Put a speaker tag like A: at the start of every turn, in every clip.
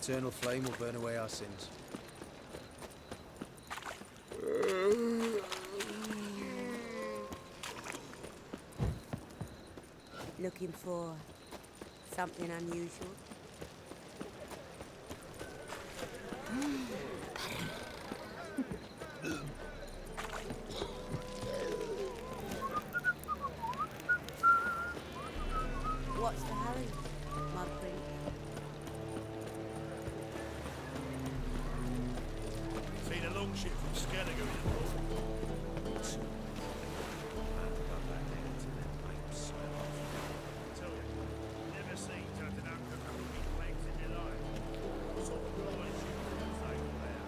A: eternal flame will burn away our sins.
B: Looking for something unusual? What's the hurry, my prince?
C: Seen a longship from Skelliger in the port. Tell you, never seen such an anchor couple of big legs in your life. Sort of blind ship from sail there.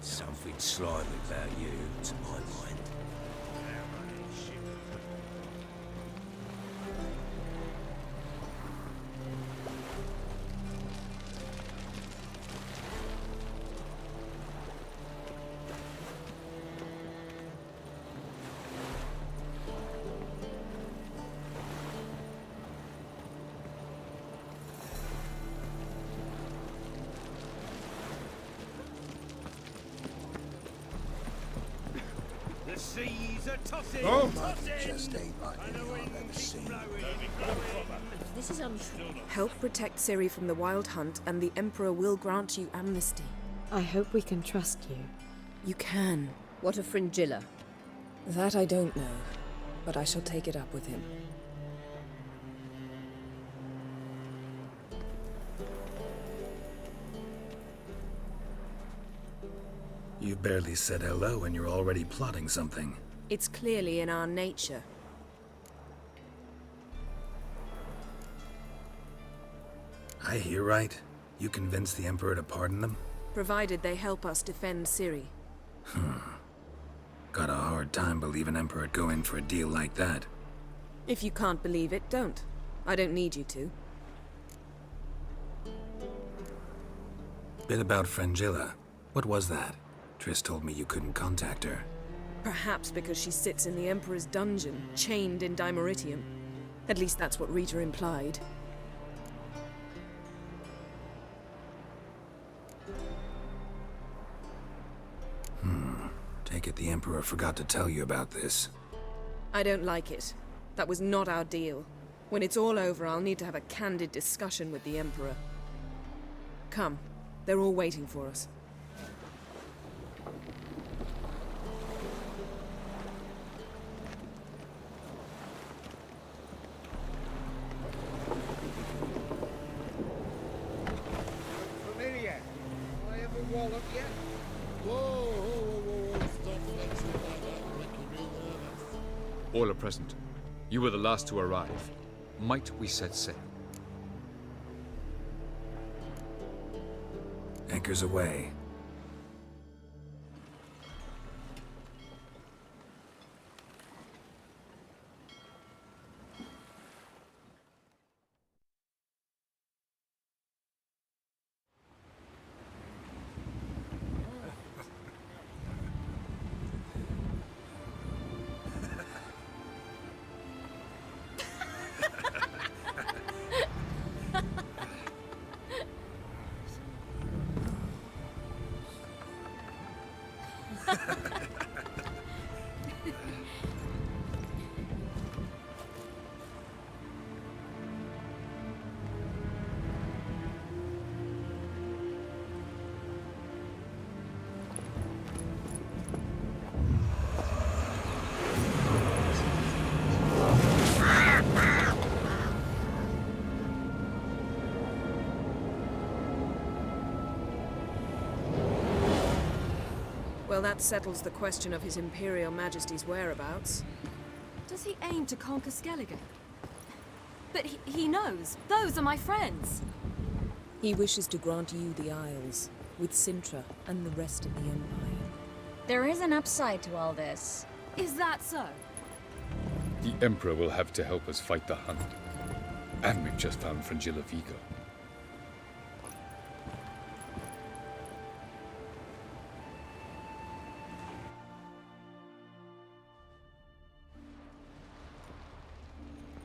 D: Something slimy about you, to my mind.
C: Now running ship.
D: The seas are tossing!
E: Just ain't like anything I've ever seen.
F: This is untrue.
G: Help protect Ciri from the Wild Hunt, and the Emperor will grant you amnesty.
F: I hope we can trust you.
G: You can.
F: What of Fringilla?
G: That I don't know, but I shall take it up with him.
H: You barely said hello and you're already plotting something.
G: It's clearly in our nature.
H: I hear right? You convinced the Emperor to pardon them?
G: Provided they help us defend Ciri.
H: Got a hard time believing Emperor'd go in for a deal like that.
G: If you can't believe it, don't. I don't need you to.
H: Bit about Fringilla. What was that? Triss told me you couldn't contact her.
G: Perhaps because she sits in the Emperor's dungeon, chained in Dimeritium. At least that's what Rita implied.
H: Take it the Emperor forgot to tell you about this.
G: I don't like it. That was not our deal. When it's all over, I'll need to have a candid discussion with the Emperor. Come. They're all waiting for us.
E: Familiar. I ever wallop yet? Whoa. Stop flexing like that. Make me real nervous.
I: All are present. You were the last to arrive. Might we set sail?
H: Anchors away.
G: Well, that settles the question of His Imperial Majesty's whereabouts.
J: Does he aim to conquer Skellige? But he knows. Those are my friends.
G: He wishes to grant you the Isles, with Sintra and the rest of the Empire.
K: There is an upside to all this.
J: Is that so?
I: The Emperor will have to help us fight the Hunt. And we've just found Fringilla Vigo.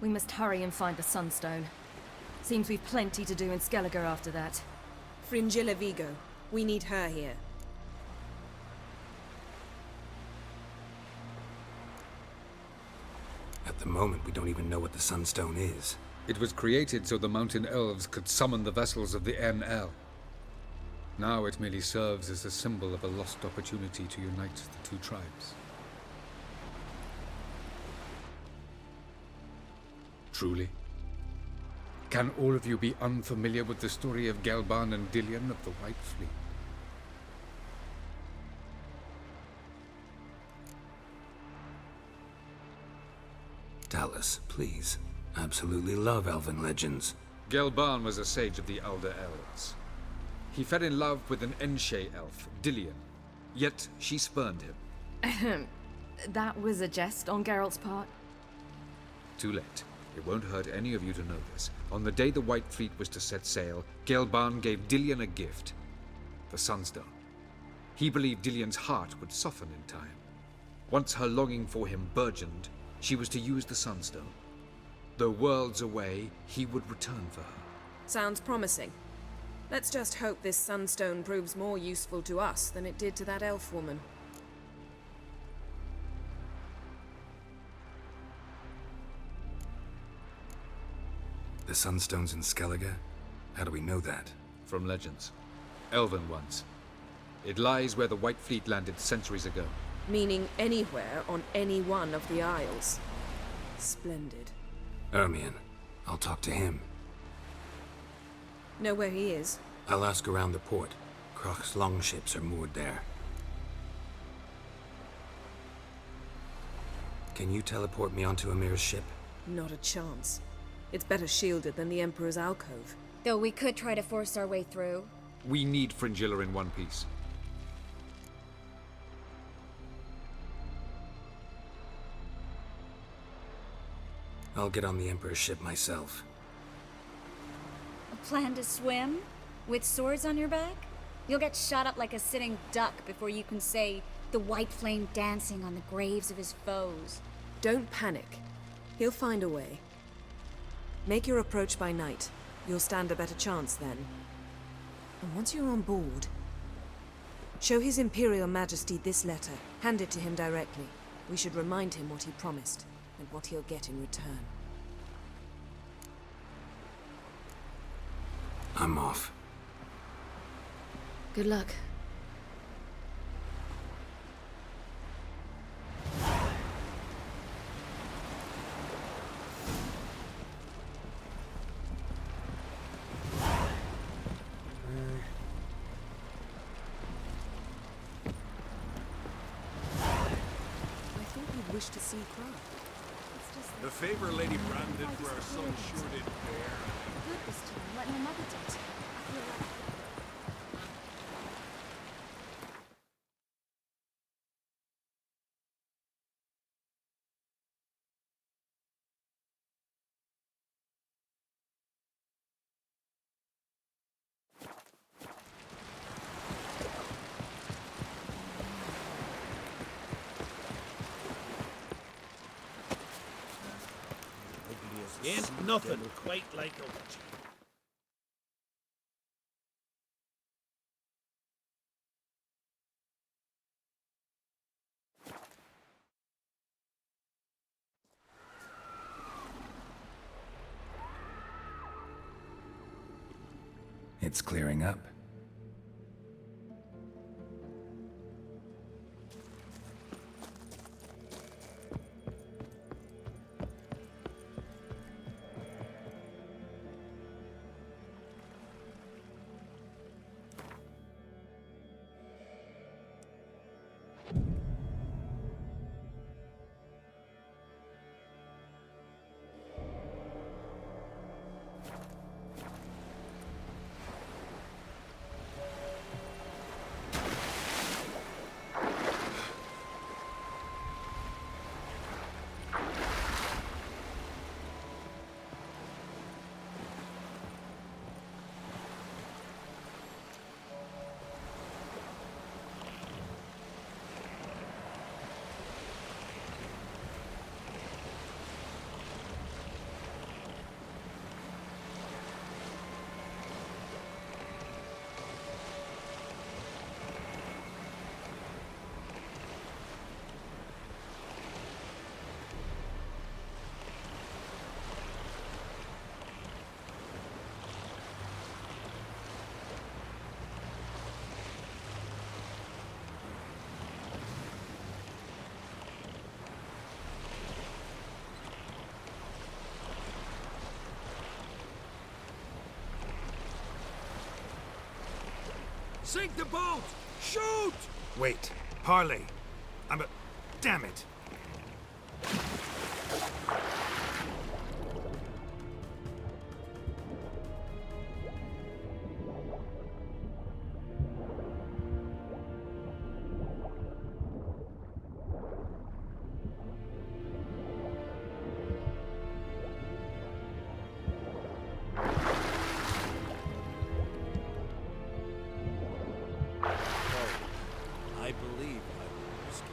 J: We must hurry and find the Sunstone. Seems we've plenty to do in Skellige after that.
G: Fringilla Vigo. We need her here.
H: At the moment, we don't even know what the Sunstone is.
I: It was created so the mountain elves could summon the vessels of the NL. Now it merely serves as a symbol of a lost opportunity to unite the two tribes. Truly? Can all of you be unfamiliar with the story of Gelban and Dillion of the White Fleet?
H: Tell us, please. Absolutely love elven legends.
I: Gelban was a sage of the Elder Elves. He fell in love with an Enshe elf, Dillion. Yet she spurned him.
J: That was a jest on Geralt's part.
I: Too late. It won't hurt any of you to know this. On the day the White Fleet was to set sail, Gelban gave Dillion a gift. The Sunstone. He believed Dillion's heart would soften in time. Once her longing for him burgeoned, she was to use the Sunstone. Though worlds away, he would return for her.
G: Sounds promising. Let's just hope this Sunstone proves more useful to us than it did to that elf woman.
H: The Sunstone's in Skellige? How do we know that?
I: From legends. Elven ones. It lies where the White Fleet landed centuries ago.
G: Meaning anywhere on any one of the Isles. Splendid.
H: Ermion. I'll talk to him.
G: Know where he is?
H: I'll ask around the port. Krach's longships are moored there. Can you teleport me onto Amir's ship?
G: Not a chance. It's better shielded than the Emperor's alcove.
K: Though we could try to force our way through.
I: We need Fringilla in one piece.
H: I'll get on the Emperor's ship myself.
K: A plan to swim? With swords on your back? You'll get shot up like a sitting duck before you can say the white flame dancing on the graves of his foes.
G: Don't panic. He'll find a way. Make your approach by night. You'll stand a better chance then. And once you're on board, show His Imperial Majesty this letter. Hand it to him directly. We should remind him what he promised, and what he'll get in return.
H: I'm off.
F: Good luck.
G: I thought you'd wish to see Krach.
C: The favor Lady Brand did for our son sure did bear.
J: Good this time, like my mother did. I feel like...
C: Ain't nothing quite like a witch.
H: It's clearing up.
D: sink the boat! Shoot!
H: Wait. Parley. Damn it.
A: I believe I will risk it.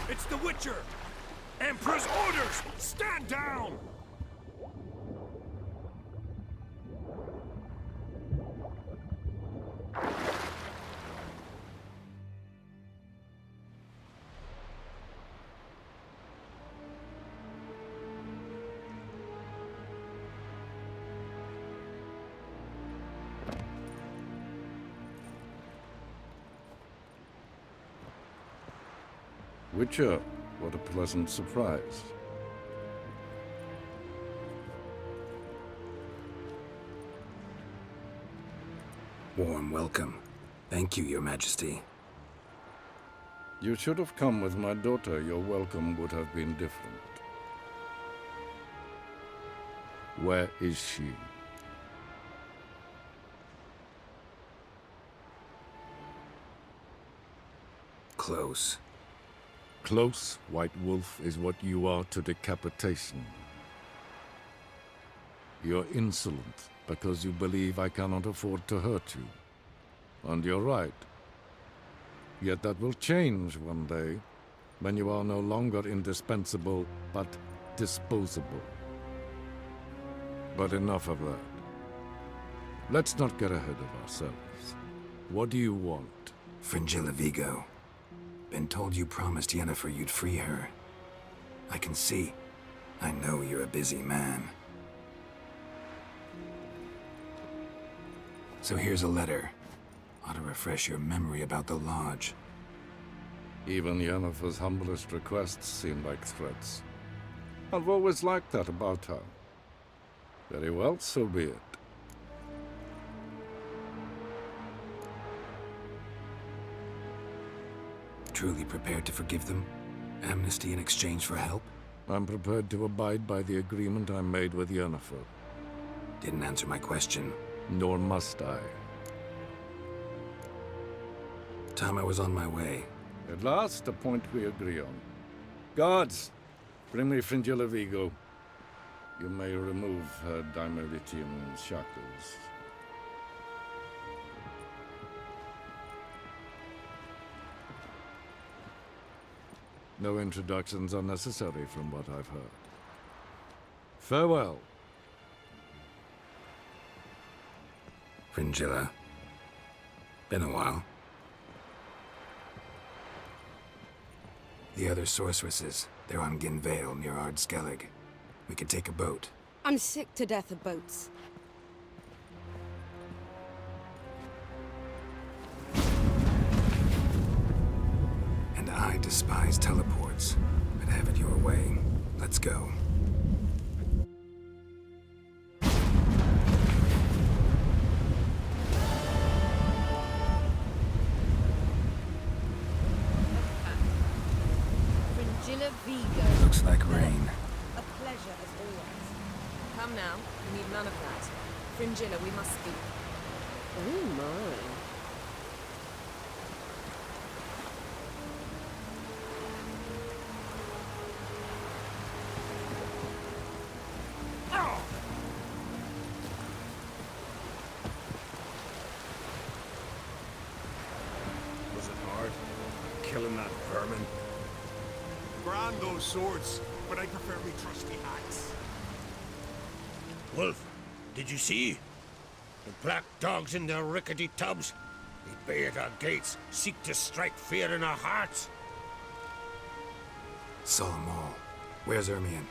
D: It's the Witcher! Emperor's orders! Stand down!
E: Witcher, what a pleasant surprise.
H: Warm welcome. Thank you, Your Majesty.
E: You should have come with my daughter. Your welcome would have been different. Where is she?
H: Close.
E: Close, White Wolf, is what you are to decapitation. You're insolent because you believe I cannot afford to hurt you. And you're right. Yet that will change one day, when you are no longer indispensable, but disposable. But enough of that. Let's not get ahead of ourselves. What do you want?
H: Fringilla Vigo. Been told you promised Yennefer you'd free her. I can see. I know you're a busy man. So here's a letter. Ought to refresh your memory about the Lodge.
E: Even Yennefer's humblest requests seem like threats. I've always liked that about her. Very well, so be it.
H: Truly prepared to forgive them? Amnesty in exchange for help?
E: I'm prepared to abide by the agreement I made with Yennefer.
H: Didn't answer my question.
E: Nor must I.
H: Time I was on my way.
E: At last, a point we agree on. Guards, bring me Fringilla Vigo. You may remove her Dimeritian shackles. No introductions are necessary from what I've heard. Farewell.
H: Fringilla. Been a while. The other sorceresses, they're on Ginvale near Ard-Skellig. We could take a boat.
B: I'm sick to death of boats.
H: And I despise teleports. But have it your way. Let's go.
F: Fringilla Vigo.
H: Looks like rain.
B: A pleasure as always.
G: Come now. We need none of that. Fringilla, we must speak.
F: Oh my.
A: Was it hard?
L: vermin. Grand those swords, but I prefer me trusty axe.
M: Wolf, did you see? The black dogs in their rickety tubs. They bay at our gates, seek to strike fear in our hearts.
H: Saw 'em all. Where's Ermion?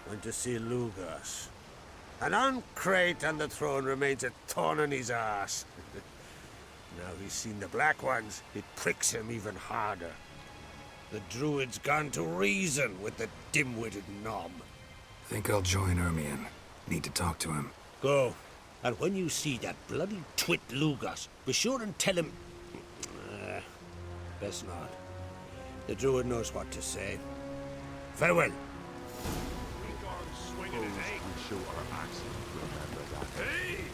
M: Went to see Lugas. And on Crate on the throne remains a thorn in his arse. Now he's seen the Black Ones, it pricks him even harder. The Druid's gone to reason with the dim-witted knob.
H: Think I'll join Ermion. Need to talk to him.
M: Go. And when you see that bloody twit Lugas, be sure and tell him... best not. The Druid knows what to say. Farewell.
L: Swinging his egg.
N: Show our axes to remember that.
L: Hey!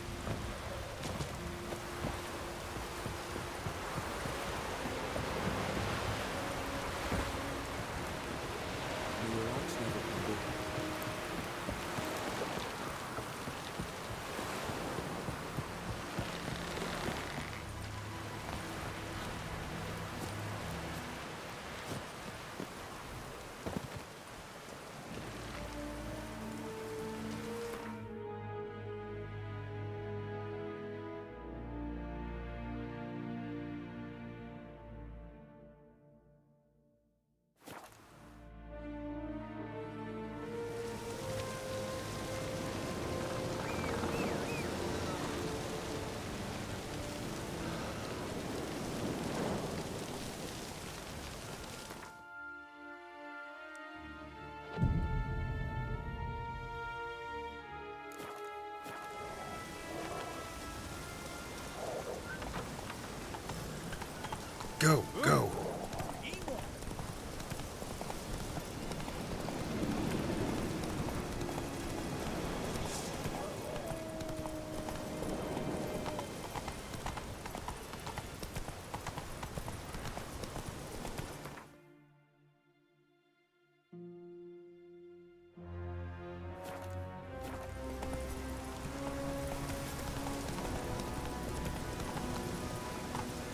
H: Go, go.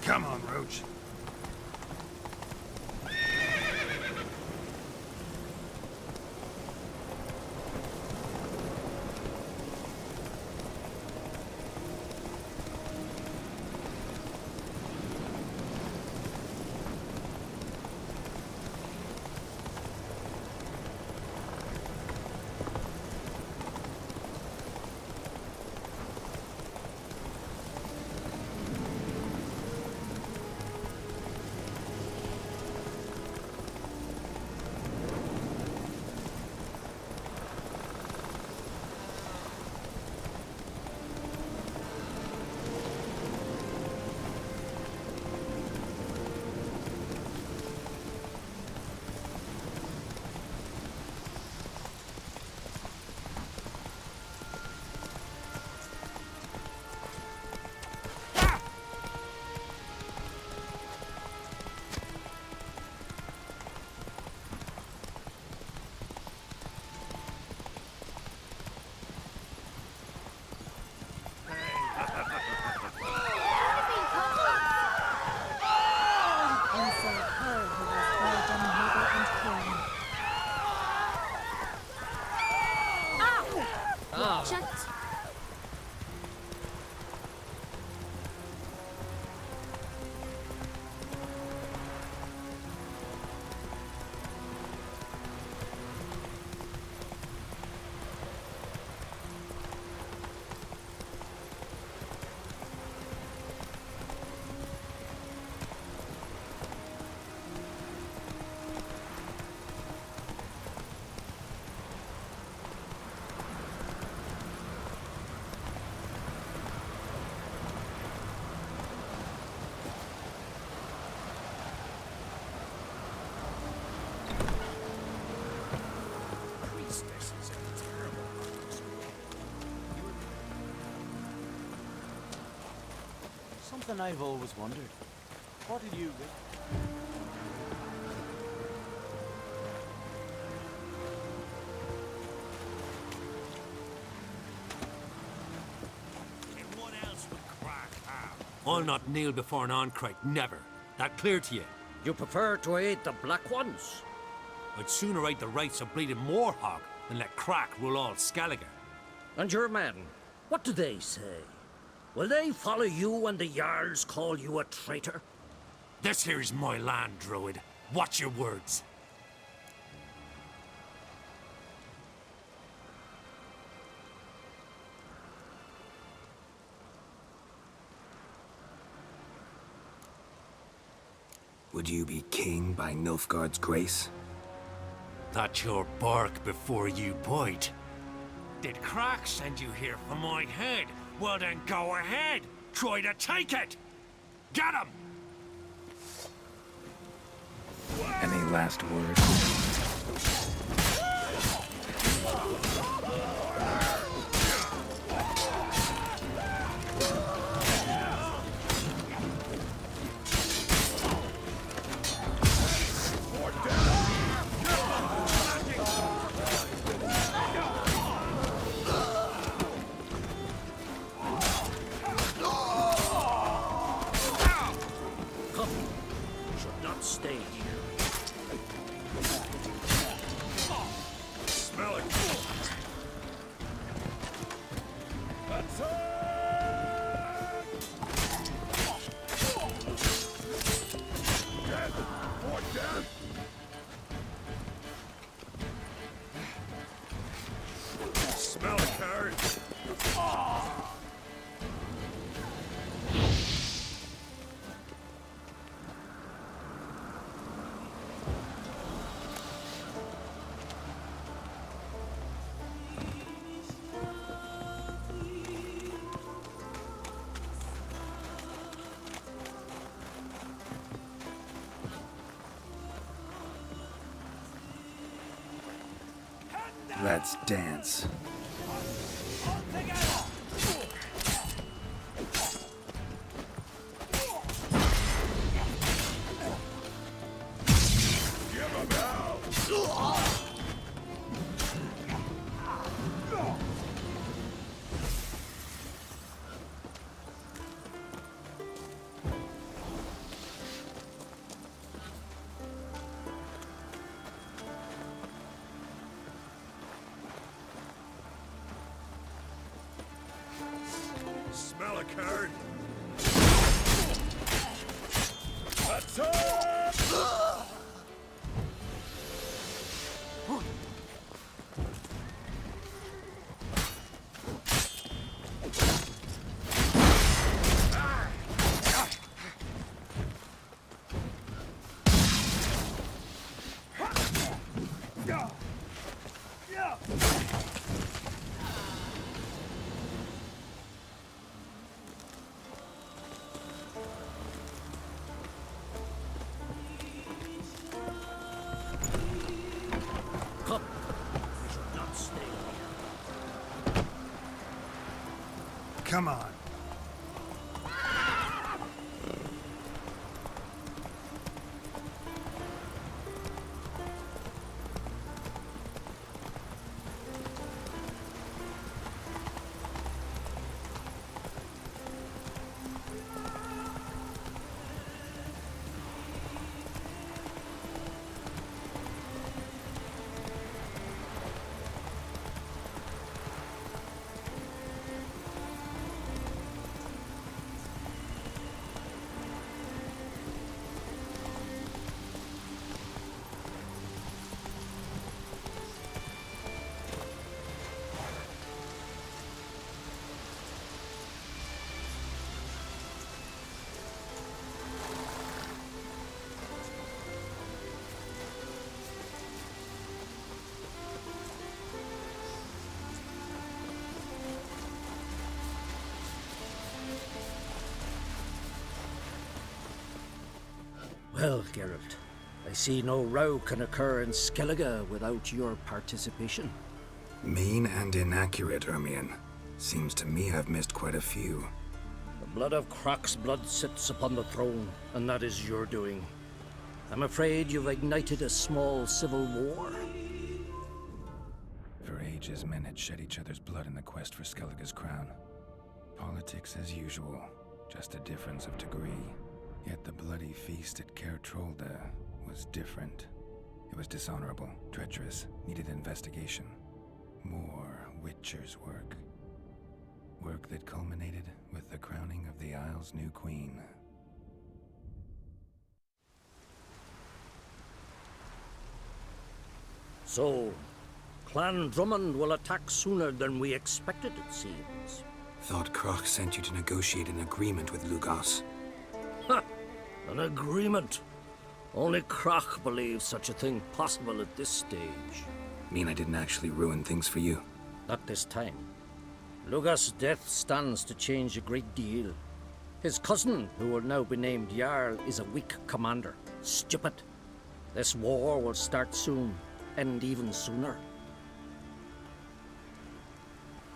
L: Come on, Roach.
A: Something I've always wondered. What did you...
M: I'll not kneel before an Oncrite, never. That clear to you?
O: You prefer to aid the Black Ones?
P: I'd sooner aid the rights of bleeding Moorhog than let Crack rule all Skellige.
O: And your men, what do they say? Will they follow you when the Jarls call you a traitor?
P: This here's my land, Druid. Watch your words.
H: Would you be king by Nilfgaard's grace?
P: That's your bark before you bite. Did Crack send you here for my head? Well then go ahead. Try to take it. Get him!
H: Any last words?
O: Stay here.
L: Smell it. Smell it, Carrie.
H: Let's dance.
L: Smell a card.
O: Come. We should not stay here.
L: Come on.
O: Well, Geralt, I see no row can occur in Skellige without your participation.
H: Mean and inaccurate, Ermion. Seems to me I've missed quite a few.
O: The blood of Croc's blood sits upon the throne, and that is your doing. I'm afraid you've ignited a small civil war.
H: For ages, men had shed each other's blood in the quest for Skellige's crown. Politics as usual, just a difference of degree. Yet the bloody feast at Caer Trolda was different. It was dishonorable, treacherous, needed investigation. More Witcher's work. Work that culminated with the crowning of the Isle's new queen.
O: So, Clan Drummond will attack sooner than we expected, it seems.
H: Thought Kroch sent you to negotiate an agreement with Lugos.
O: Ha! An agreement? Only Kroch believes such a thing possible at this stage.
H: Mean I didn't actually ruin things for you?
O: Not this time. Lugos' death stands to change a great deal. His cousin, who will now be named Jarl, is a weak commander. Stupid. This war will start soon, end even sooner.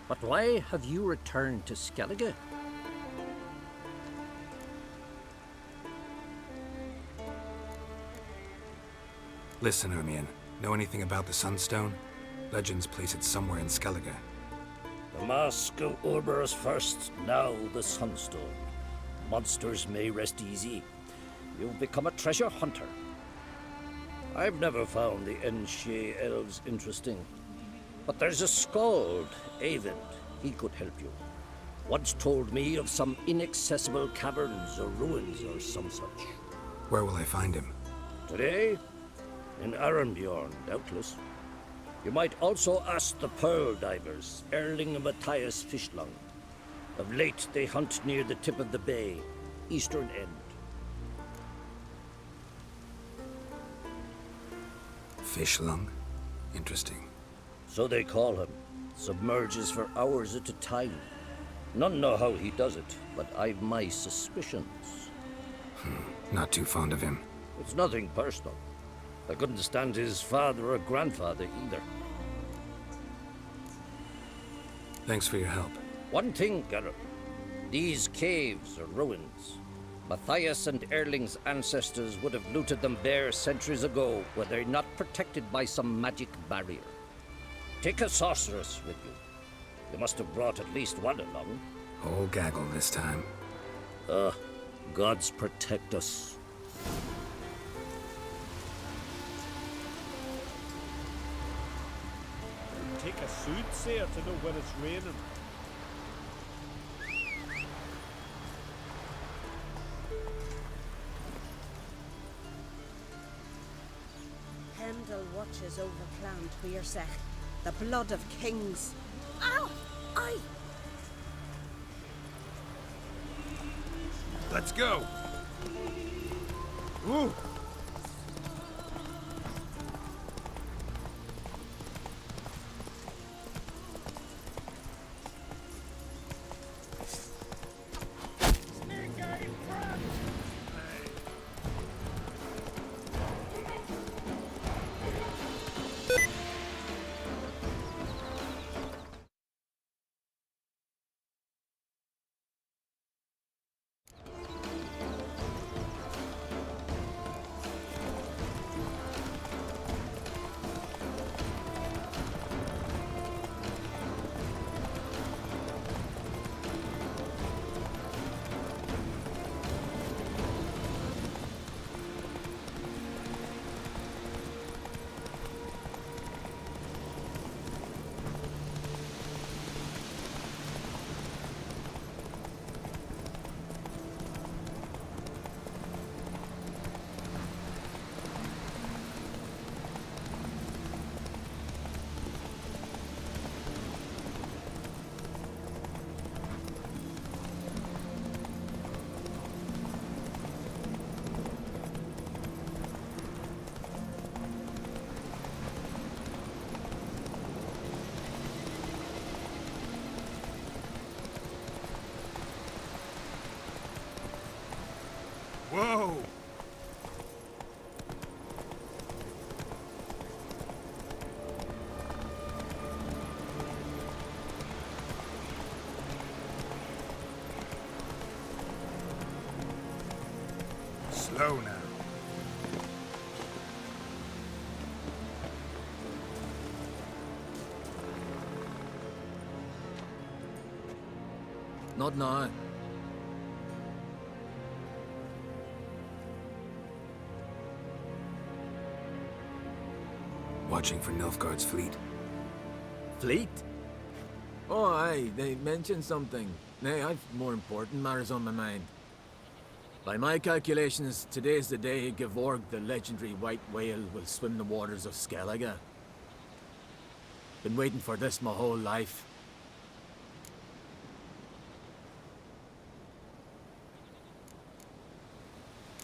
O: But why have you returned to Skellige?
H: Listen, Ermion. Know anything about the Sunstone? Legends place it somewhere in Skellige.
O: The mask of Urberus first, now the Sunstone. Monsters may rest easy. You've become a treasure hunter. I've never found the Enshe elves interesting. But there's a skald, Eyvind. He could help you. Once told me of some inaccessible caverns or ruins or some such.
H: Where will I find him?
O: Today? In Arenbjorn, doubtless. You might also ask the Pearl Divers, Erling and Matthias Fishlung. Of late, they hunt near the tip of the bay, eastern end.
H: Fishlung? Interesting.
O: So they call him. Submerges for hours at a time. None know how he does it, but I've my suspicions.
H: Not too fond of him.
O: It's nothing personal. I couldn't stand his father or grandfather either.
H: Thanks for your help.
O: One thing, Geralt. These caves are ruins. Matthias and Erling's ancestors would have looted them bare centuries ago were they not protected by some magic barrier. Take a sorceress with you. You must have brought at least one along.
H: Whole gaggle this time.
O: Gods protect us.
C: Take a soothsayer to know when it's raining.
B: Pendle watches over Clan Tweersech, the blood of kings. Ow! Aye!
L: Let's go! Ooh! Whoa! Slow now.
E: Not now.
H: watching for Nilfgaard's fleet?
Q: Fleet? Oh, aye, they mentioned something. Nay, I've more important matters on my mind. By my calculations, today's the day Gevorg, the legendary white whale, will swim the waters of Skellige. Been waiting for this my whole life.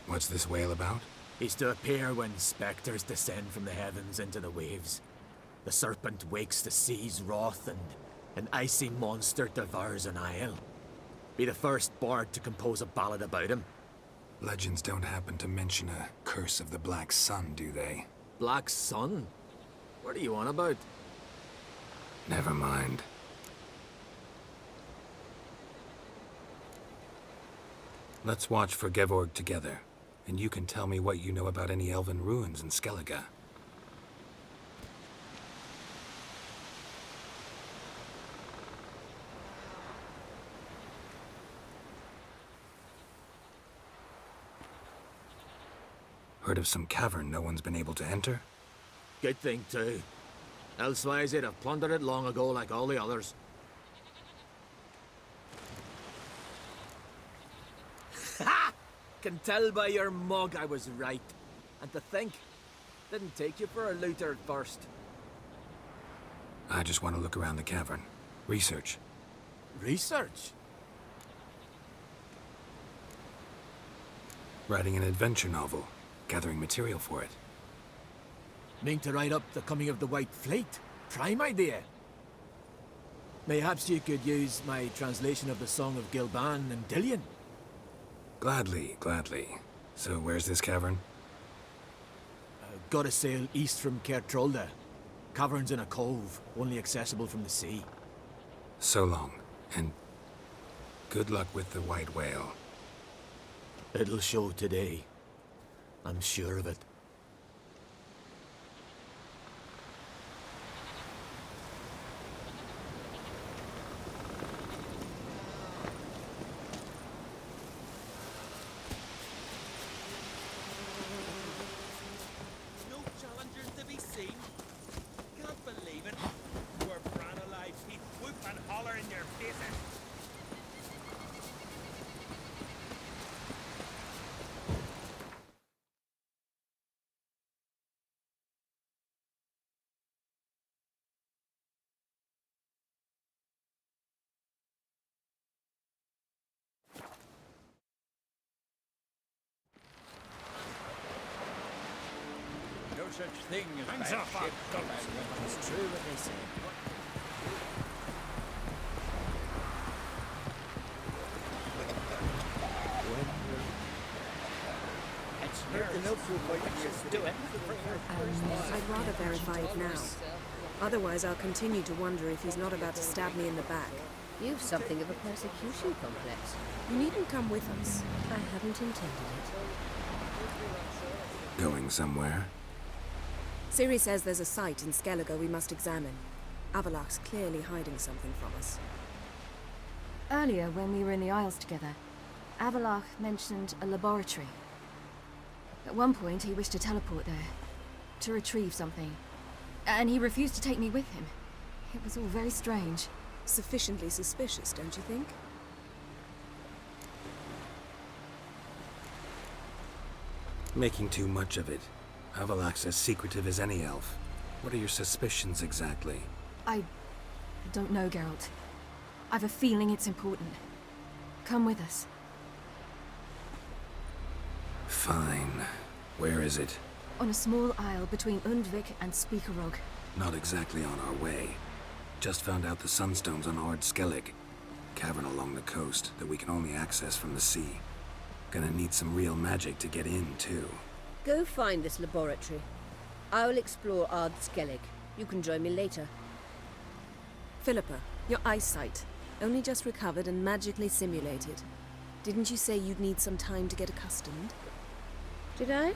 H: What's this whale about?
Q: He's to appear when spectres descend from the heavens into the waves. The serpent wakes the sea's wrath, and an icy monster devours an isle. Be the first bard to compose a ballad about him.
H: Legends don't happen to mention a curse of the Black Sun, do they?
Q: Black Sun? What are you on about?
H: Never mind. Let's watch for Gevorg together, and you can tell me what you know about any elven ruins in Skellige. Heard of some cavern no one's been able to enter?
Q: Good thing, too. Elsewise, they'd have plundered it long ago like all the others. Ha! Can tell by your mug I was right. And to think, didn't take you for a looter at first.
H: I just want to look around the cavern. Research.
Q: Research?
H: Writing an adventure novel. Gathering material for it.
Q: Mean to write up the coming of the White Fleet? Prime idea. Mayhaps you could use my translation of the Song of Gilban and Dillion.
H: Gladly, gladly. So where's this cavern?
Q: Gotta sail east from Kertrolde. Cavern's in a cove, only accessible from the sea.
H: So long, and good luck with the white whale.
Q: It'll show today. I'm sure of it.
C: No challengers to be seen. Can't believe it. We're brand alive, Pete. Whoop and holler in your faces.
A: No such thing as
C: Hands
A: bad
C: off,
A: ship.
B: It's true what they say.
G: I'd rather verify it now. Otherwise, I'll continue to wonder if he's not about to stab me in the back.
F: You've something of a persecution complex.
G: You needn't come with us.
F: I haven't intended it.
H: Going somewhere?
G: Ciri says there's a site in Skellige we must examine. Avalach's clearly hiding something from us.
J: Earlier, when we were in the Isles together, Avalach mentioned a laboratory. At one point, he wished to teleport there, to retrieve something. And he refused to take me with him. It was all very strange.
G: Sufficiently suspicious, don't you think?
H: Making too much of it. Avalach's as secretive as any elf. What are your suspicions exactly?
J: I don't know, Geralt. I've a feeling it's important. Come with us.
H: Fine. Where is it?
J: On a small isle between Undvik and Speakerog.
H: Not exactly on our way. Just found out the sunstones on Ard Skellig. Cavern along the coast that we can only access from the sea. Gonna need some real magic to get in, too.
F: Go find this laboratory. I'll explore Ard Skellig. You can join me later.
G: Philippa, your eyesight. Only just recovered and magically simulated. Didn't you say you'd need some time to get accustomed?
F: Did I?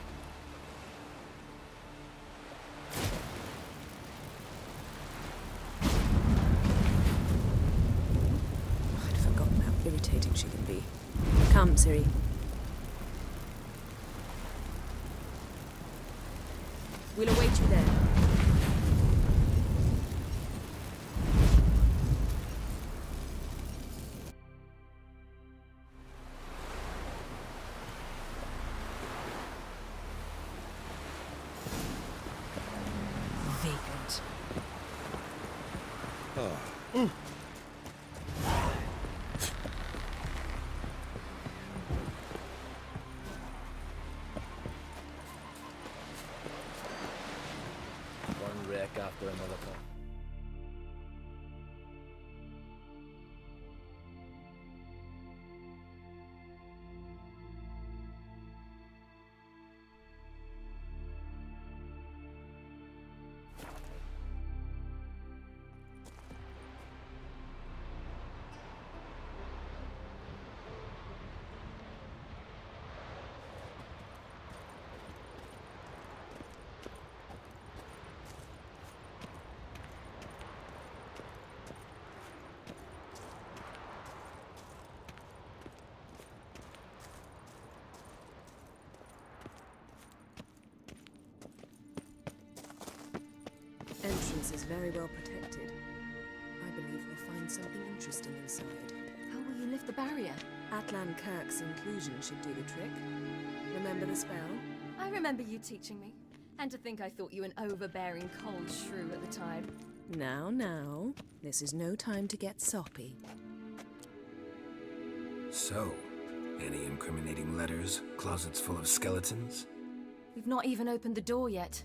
G: I'd forgotten how irritating she can be. Come, Ciri. We'll await you there.
Q: One wreck after another.
G: Entrance is very well protected. I believe we'll find something interesting inside.
J: How will you lift the barrier?
G: Atlan Kirk's inclusion should do the trick. Remember the spell?
J: I remember you teaching me. And to think I thought you an overbearing cold shrew at the time.
G: Now. This is no time to get soppy.
H: So, any incriminating letters, closets full of skeletons?
J: We've not even opened the door yet.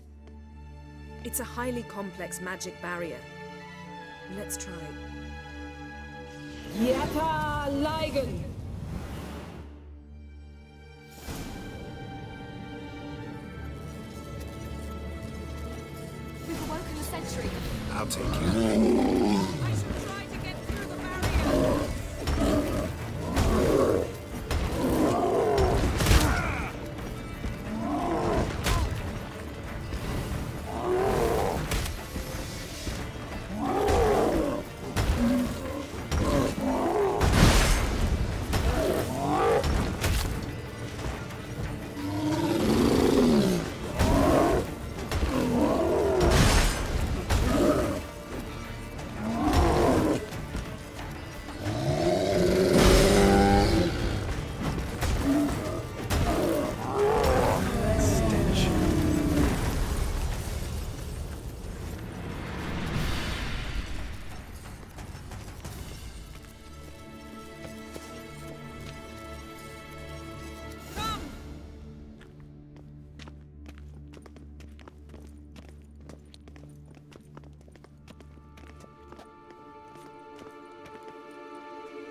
G: It's a highly complex magic barrier. Let's try.
F: Yata Ligen!
J: We've awoken the sentry.
H: I'll take you.
F: I shall try to get through the barrier!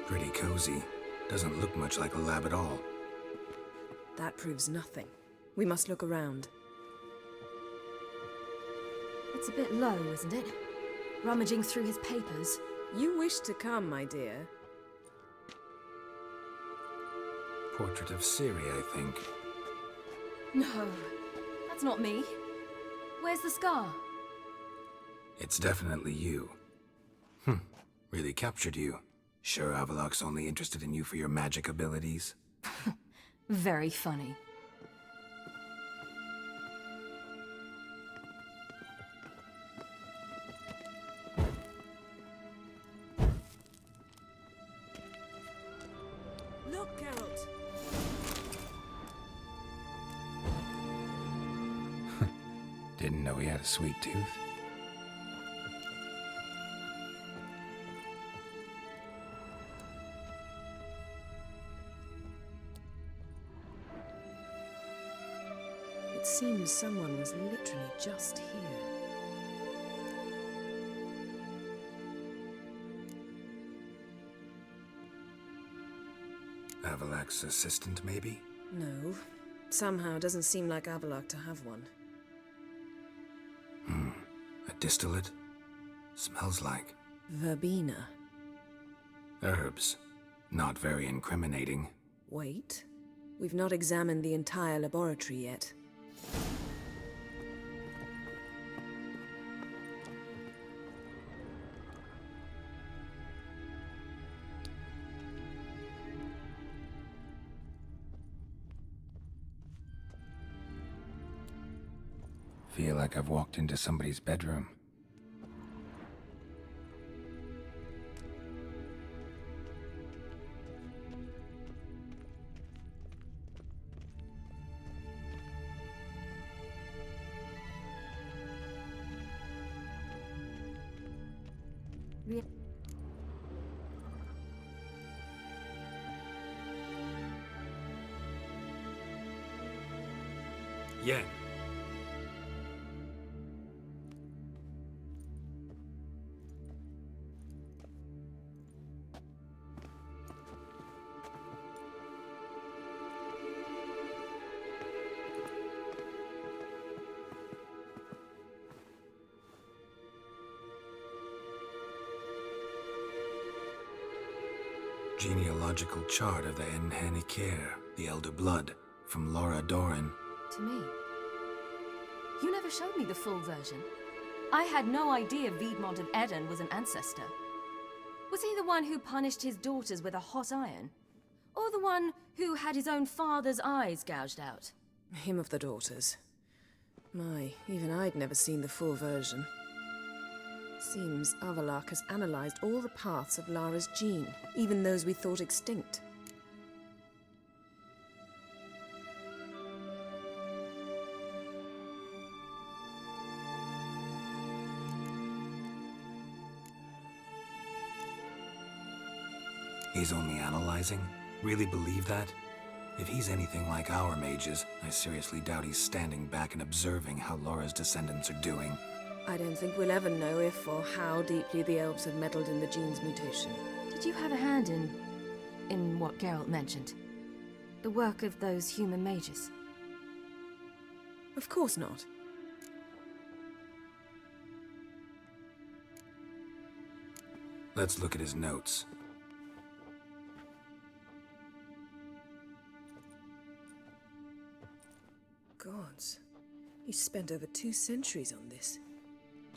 H: Pretty cozy. Doesn't look much like a lab at all.
G: That proves nothing. We must look around.
J: It's a bit low, isn't it? Rummaging through his papers.
G: You wish to come, my dear.
H: Portrait of Siri, I think.
J: No, that's not me. Where's the scar?
H: It's definitely you. Really captured you. Sure Avalok's only interested in you for your magic abilities?
J: Very funny.
G: Look, Geralt!
H: Didn't know he had a sweet tooth.
G: It seems someone was literally just here.
H: Avalok's assistant, maybe?
G: No. Somehow it doesn't seem like Avalok to have one.
H: A distillate? Smells like
G: Verbena.
H: herbs. Not very incriminating.
G: Wait. We've not examined the entire laboratory yet.
H: Feel like I've walked into somebody's bedroom.
J: The
Q: Yen.
H: Genealogical chart of the Enhanikir, the Elder Blood, from Laura Doran.
J: To me. You never showed me the full version. I had no idea Viedmont of Eden was an ancestor. Was he the one who punished his daughters with a hot iron? Or the one who had his own father's eyes gouged out?
G: Him of the daughters. My, even I'd never seen the full version. Seems Avalok has analyzed all the paths of Lara's gene, even those we thought extinct.
H: He's only analyzing? Really believe that? If he's anything like our mages, I seriously doubt he's standing back and observing how Laura's descendants are doing.
G: I don't think we'll ever know if or how deeply the elves have meddled in the gene's mutation.
J: Did you have a hand in what Geralt mentioned? The work of those human mages?
G: Of course not.
H: Let's look at his notes.
G: Gods. He spent over 2 centuries on this.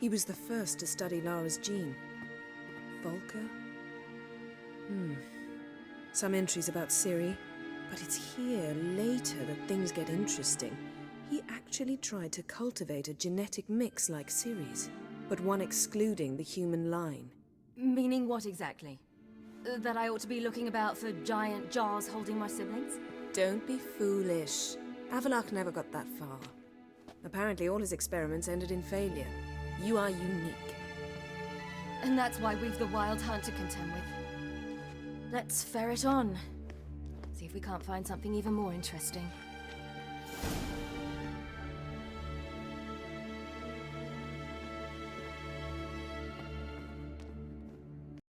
G: He was the first to study Lara's gene. Volker? Some entries about Ciri, but it's here, later, that things get interesting. He actually tried to cultivate a genetic mix like Ciri's, but one excluding the human line.
J: Meaning what exactly? That I ought to be looking about for giant jars holding my siblings?
G: Don't be foolish. Avalok never got that far. Apparently all his experiments ended in failure. You are unique.
J: And that's why we've the Wild Hunt to contend with. Let's ferret on. See if we can't find something even more interesting.